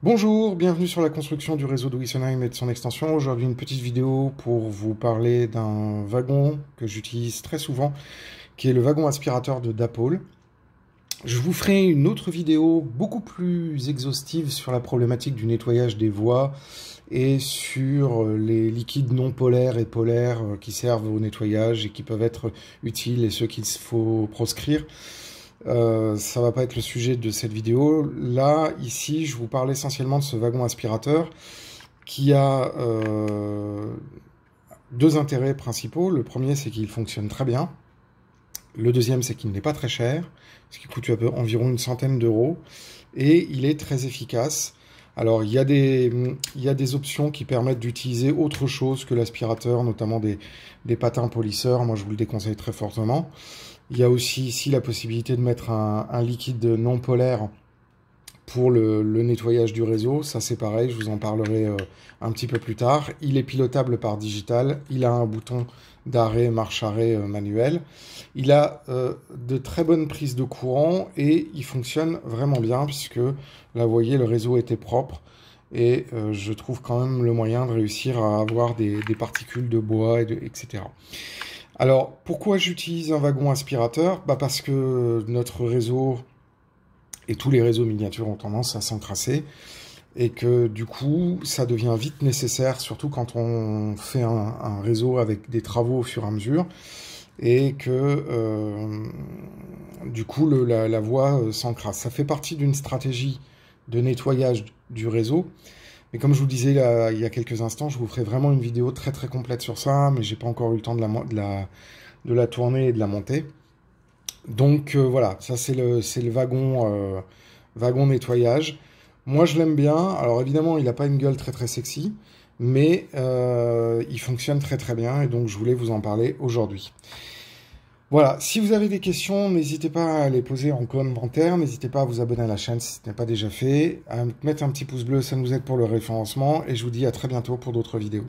Bonjour, bienvenue sur la construction du réseau de Wessenheim et de son extension. Aujourd'hui, une petite vidéo pour vous parler d'un wagon que j'utilise très souvent, qui est le wagon aspirateur de Dapol. Je vous ferai une autre vidéo beaucoup plus exhaustive sur la problématique du nettoyage des voies et sur les liquides non polaires et polaires qui servent au nettoyage et qui peuvent être utiles et ceux qu'il faut proscrire. Ça va pas être le sujet de cette vidéo. Là, ici, je vous parle essentiellement de ce wagon aspirateur qui a deux intérêts principaux. Le premier, c'est qu'il fonctionne très bien. Le deuxième, c'est qu'il n'est pas très cher, ce qui coûte environ une centaine d'euros. Et il est très efficace. Alors, il y a des options qui permettent d'utiliser autre chose que l'aspirateur, notamment des patins polisseurs. Moi, je vous le déconseille très fortement. Il y a aussi ici la possibilité de mettre un liquide non polaire pour le nettoyage du réseau. Ça, c'est pareil, je vous en parlerai un petit peu plus tard. Il est pilotable par digital. Il a un bouton d'arrêt, marche-arrêt manuel. Il a de très bonnes prises de courant et il fonctionne vraiment bien puisque, là, vous voyez, le réseau était propre. Et je trouve quand même le moyen de réussir à avoir des particules de bois, etc. Alors, pourquoi j'utilise un wagon aspirateur? Parce que notre réseau et tous les réseaux miniatures ont tendance à s'encrasser et que du coup, ça devient vite nécessaire, surtout quand on fait un réseau avec des travaux au fur et à mesure et que du coup, la voie s'encrasse. Ça fait partie d'une stratégie de nettoyage du réseau. Mais comme je vous disais là, il y a quelques instants, je vous ferai vraiment une vidéo très très complète sur ça, mais j'ai pas encore eu le temps de la tourner et de la monter. Donc voilà, ça c'est le wagon nettoyage. Moi je l'aime bien. Alors évidemment, il n'a pas une gueule très très sexy, mais il fonctionne très très bien et donc je voulais vous en parler aujourd'hui. Voilà, si vous avez des questions, n'hésitez pas à les poser en commentaire, n'hésitez pas à vous abonner à la chaîne si ce n'est pas déjà fait, à mettre un petit pouce bleu, ça nous aide pour le référencement, et je vous dis à très bientôt pour d'autres vidéos.